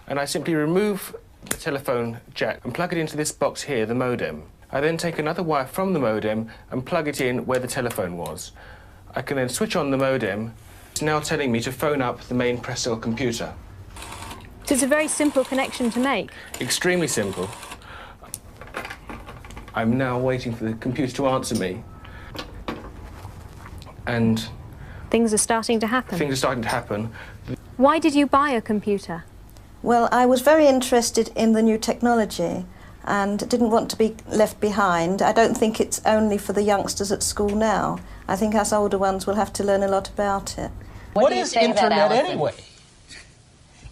and I simply remove the telephone jack and plug it into this box here, the modem. I then take another wire from the modem and plug it in where the telephone was. I can then switch on the modem. It's now telling me to phone up the main Pressel computer. So it's a very simple connection to make. Extremely simple. I'm now waiting for the computer to answer me. And things are starting to happen. Things are starting to happen. Why did you buy a computer? Well, I was very interested in the new technology and didn't want to be left behind. I don't think it's only for the youngsters at school now. I think us older ones will have to learn a lot about it. What is Internet anyway?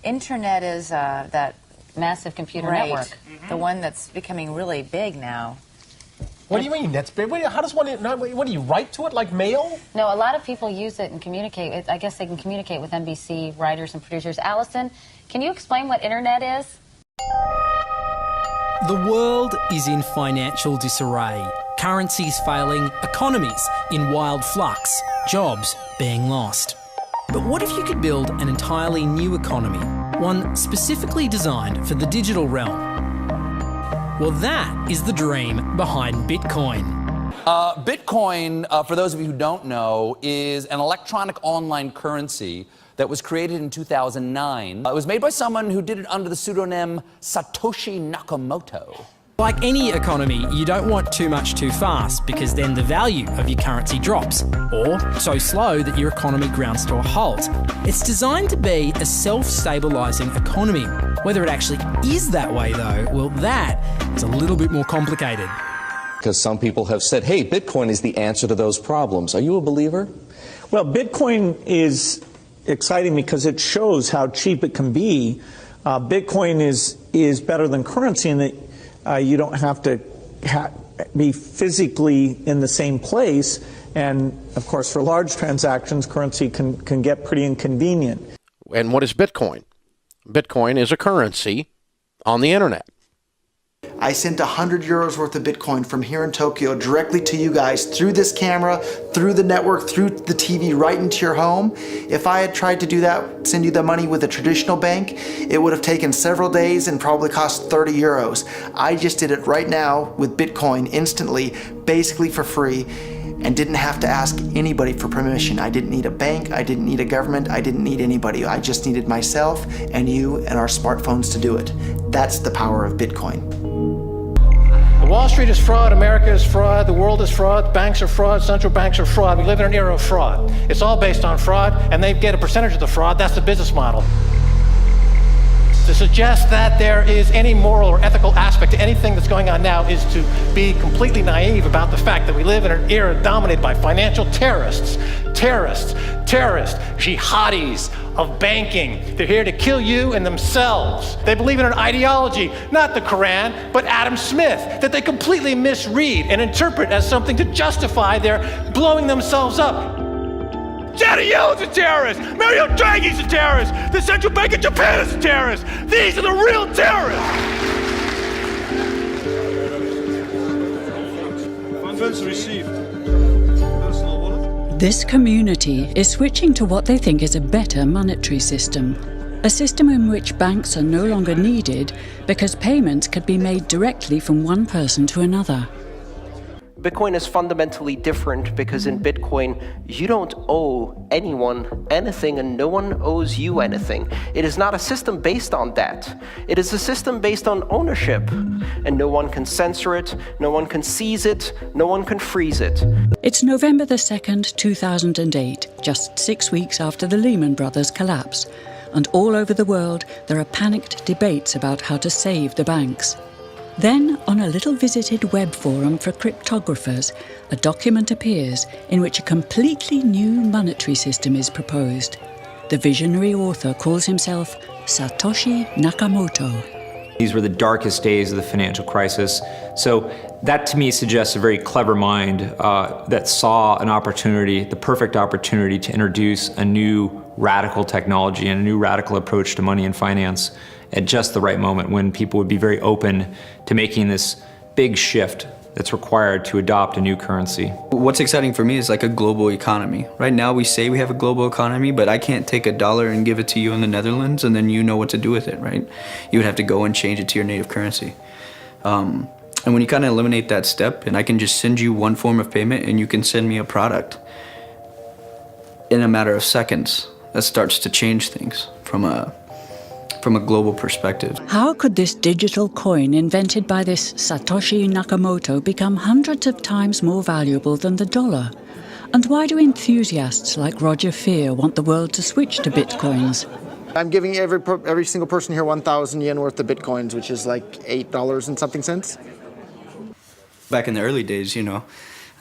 Internet is that massive computer network, the one that's becoming really big now. What do you mean? That's big. How does one? What do you write to it like mail? No, a lot of people use it and communicate. I guess they can communicate with NBC writers and producers. Allison, can you explain what Internet is? The world is in financial disarray. Currencies failing, economies in wild flux, jobs being lost. But what if you could build an entirely new economy, one specifically designed for the digital realm? Well, that is the dream behind Bitcoin. Bitcoin, for those of you who don't know, is an electronic online currency that was created in 2009. It was made by someone who did it under the pseudonym Satoshi Nakamoto. Like any economy, you don't want too much too fast because then the value of your currency drops, or so slow that your economy grounds to a halt. It's designed to be a self-stabilising economy. Whether it actually is that way though, well, that is a little bit more complicated. Because some people have said, hey, Bitcoin is the answer to those problems. Are you a believer? Well, Bitcoin is exciting because it shows how cheap it can be. Bitcoin is better than currency in that you don't have to be physically in the same place. And, of course, for large transactions, currency can get pretty inconvenient. And what is Bitcoin? Bitcoin is a currency on the internet. I sent 100 euros worth of Bitcoin from here in Tokyo directly to you guys through this camera, through the network, through the TV, right into your home. If I had tried to do that, send you the money with a traditional bank, it would have taken several days and probably cost 30 euros. I just did it right now with Bitcoin instantly, basically for free, and didn't have to ask anybody for permission. I didn't need a bank, I didn't need a government, I didn't need anybody. I just needed myself and you and our smartphones to do it. That's the power of Bitcoin. Wall Street is fraud, America is fraud, the world is fraud, banks are fraud, central banks are fraud. We live in an era of fraud. It's all based on fraud, and they get a percentage of the fraud. That's the business model. To suggest that there is any moral or ethical aspect to anything that's going on now is to be completely naive about the fact that we live in an era dominated by financial terrorists, jihadis of banking. They're here to kill you and themselves. They believe in an ideology, not the Quran, but Adam Smith, that they completely misread and interpret as something to justify their blowing themselves up. Janet Yellen's a terrorist! Mario Draghi's a terrorist! The Central Bank of Japan is a terrorist! These are the real terrorists! Funds received. This community is switching to what they think is a better monetary system. A system in which banks are no longer needed because payments could be made directly from one person to another. Bitcoin is fundamentally different because in Bitcoin, you don't owe anyone anything and no one owes you anything. It is not a system based on debt. It is a system based on ownership. And no one can censor it, no one can seize it, no one can freeze it. It's November the 2nd, 2008, just 6 weeks after the Lehman Brothers collapse. And all over the world, there are panicked debates about how to save the banks. Then, on a little visited web forum for cryptographers, a document appears in which a completely new monetary system is proposed. The visionary author calls himself Satoshi Nakamoto. These were the darkest days of the financial crisis. So that to me suggests a very clever mind that saw an opportunity, the perfect opportunity to introduce a new radical technology and a new radical approach to money and finance at just the right moment when people would be very open to making this big shift that's required to adopt a new currency. What's exciting for me is like a global economy. Right now we say we have a global economy, but I can't take $1 and give it to you in the Netherlands and then you know what to do with it, right? You would have to go and change it to your native currency. And when you kind of eliminate that step, and I can just send you one form of payment and you can send me a product in a matter of seconds, that starts to change things from a global perspective. How could this digital coin invented by this Satoshi Nakamoto become hundreds of times more valuable than the dollar? And why do enthusiasts like Roger Fear want the world to switch to bitcoins? I'm giving every single person here 1,000 yen worth of bitcoins, which is like $8 and something cents. Back in the early days, you know,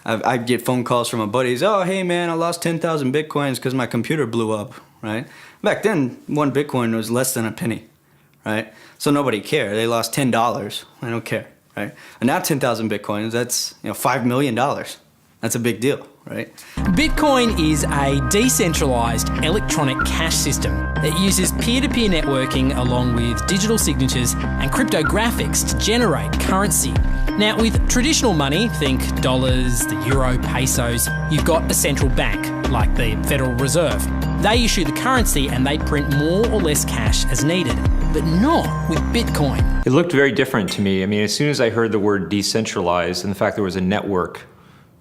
I'd get phone calls from my buddies. Oh, hey man, I lost 10,000 bitcoins because my computer blew up, right? Back then, one bitcoin was less than a penny, right? So nobody cared. They lost $10. I don't care, right? And now 10,000 bitcoins, that's $5 million. That's a big deal, right? Bitcoin is a decentralised electronic cash system that uses peer-to-peer networking along with digital signatures and cryptographics to generate currency. Now, with traditional money, think dollars, the euro, pesos, you've got a central bank, like the Federal Reserve. They issue the currency and they print more or less cash as needed, but not with Bitcoin. It looked very different to me. I mean, as soon as I heard the word decentralized and the fact there was a network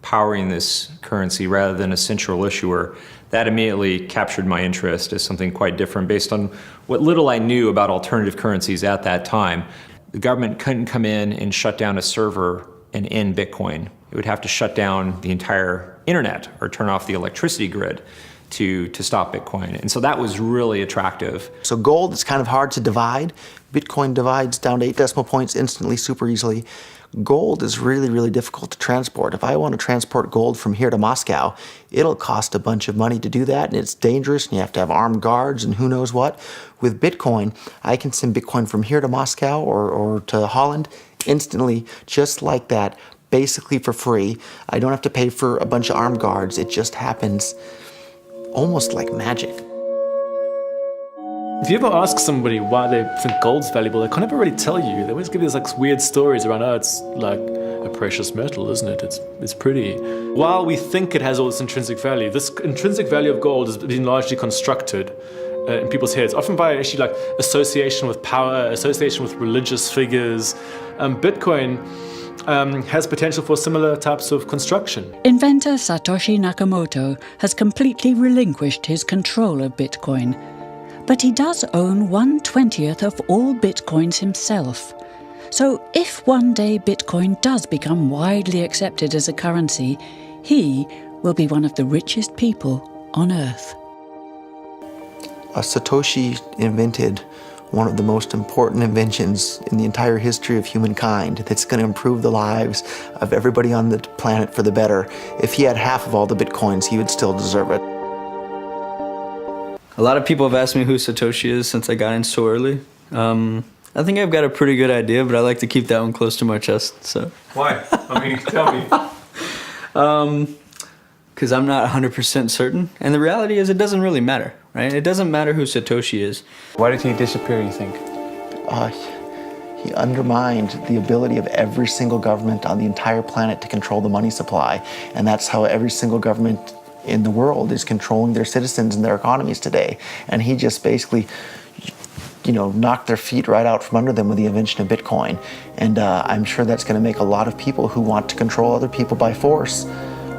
powering this currency rather than a central issuer, that immediately captured my interest as something quite different based on what little I knew about alternative currencies at that time. The government couldn't come in and shut down a server and end Bitcoin. It would have to shut down the entire internet or turn off the electricity grid to stop Bitcoin. And so that was really attractive. So gold is kind of hard to divide. Bitcoin divides down to 8 decimal points instantly, super easily. Gold is really, really difficult to transport. If I want to transport gold from here to Moscow, it'll cost a bunch of money to do that, and it's dangerous, and you have to have armed guards and who knows what. With Bitcoin, I can send Bitcoin from here to Moscow or to Holland instantly, just like that, basically for free. I don't have to pay for a bunch of armed guards. It just happens almost like magic. If you ever ask somebody why they think gold's valuable, they can't ever really tell you. They always give you these like weird stories around, oh, it's like a precious metal, isn't it? It's pretty. While we think it has all this intrinsic value, this intrinsic value of gold has been largely constructed in people's heads, often by actually like association with power, association with religious figures. Bitcoin has potential for similar types of construction. Inventor Satoshi Nakamoto has completely relinquished his control of Bitcoin. But he does own 1/20th of all Bitcoins himself. So if one day Bitcoin does become widely accepted as a currency, he will be one of the richest people on Earth. Satoshi invented one of the most important inventions in the entire history of humankind that's going to improve the lives of everybody on the planet for the better. If he had half of all the Bitcoins, he would still deserve it. A lot of people have asked me who Satoshi is since I got in so early. I think I've got a pretty good idea, but I like to keep that one close to my chest. So why? I mean, tell me. Because I'm not 100% certain. And the reality is it doesn't really matter, right? It doesn't matter who Satoshi is. Why did he disappear, you think? He undermined the ability of every single government on the entire planet to control the money supply. And that's how every single government in the world is controlling their citizens and their economies today. And he just basically, knocked their feet right out from under them with the invention of Bitcoin. And I'm sure that's going to make a lot of people who want to control other people by force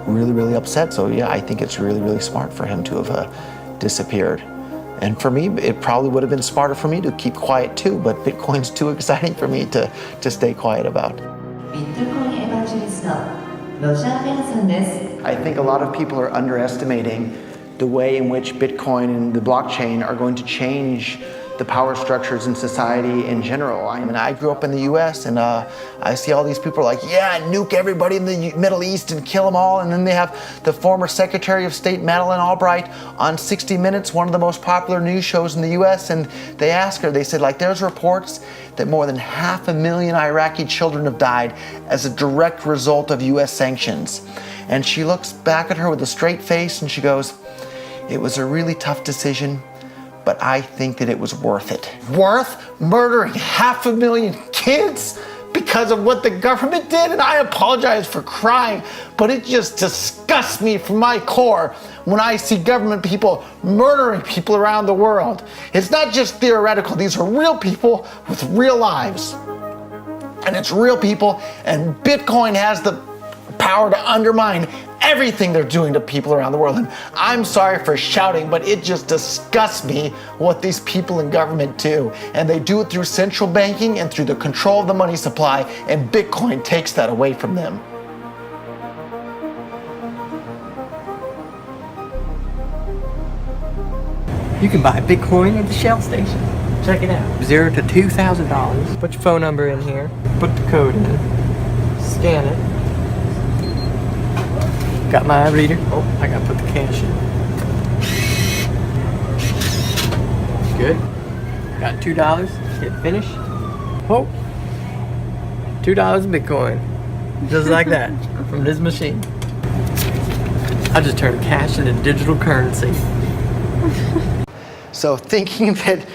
really, really upset. So yeah, I think it's really, really smart for him to have disappeared. And for me, it probably would have been smarter for me to keep quiet too, but Bitcoin's too exciting for me to stay quiet about. I think a lot of people are underestimating the way in which Bitcoin and the blockchain are going to change the power structures in society in general. I mean, I grew up in the US and I see all these people like, yeah, nuke everybody in the Middle East and kill them all. And then they have the former Secretary of State Madeleine Albright on 60 Minutes, one of the most popular news shows in the US. And they asked her, they said, like, there's reports that more than 500,000 Iraqi children have died as a direct result of US sanctions. And she looks back at her with a straight face and she goes, it was a really tough decision, but I think that it was worth it. Worth murdering 500,000 kids? because of what the government did, and I apologize for crying, but it just disgusts me from my core when I see government people murdering people around the world. It's not just theoretical, these are real people with real lives. And it's real people, and Bitcoin has the power to undermine everything they're doing to people around the world. And I'm sorry for shouting, but it just disgusts me what these people in government do. And they do it through central banking and through the control of the money supply, and Bitcoin takes that away from them. You can buy Bitcoin at the Shell station. Check it out. $0 to $2,000. Put your phone number in here. Put the code in. Scan it. Got my reader. Oh, I gotta put the cash in. Good. Got $2. Hit finish. Oh. $2 Bitcoin. Just like that. From this machine. I just turned cash into digital currency. So thinking that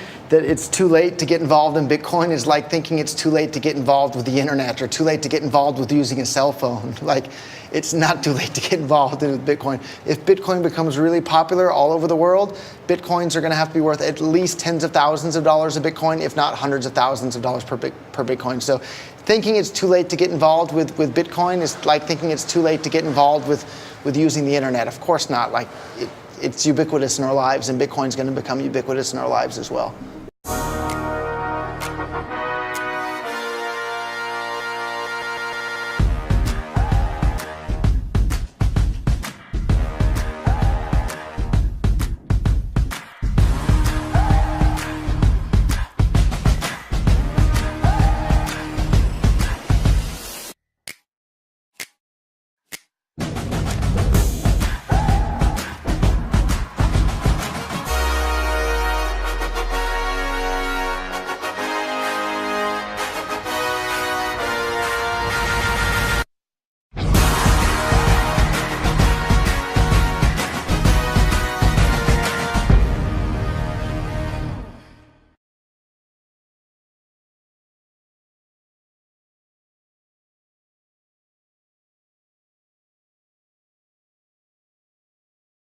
it's too late to get involved in Bitcoin is like thinking it's too late to get involved with the internet or too late to get involved with using a cell phone. Like, it's not too late to get involved in Bitcoin. If Bitcoin becomes really popular all over the world, Bitcoins are going to have to be worth at least tens of thousands of dollars a Bitcoin, if not hundreds of thousands of dollars per Bitcoin. So thinking it's too late to get involved with Bitcoin is like thinking it's too late to get involved with using the internet. Of course not. Like, it's ubiquitous in our lives, and Bitcoin's going to become ubiquitous in our lives as well.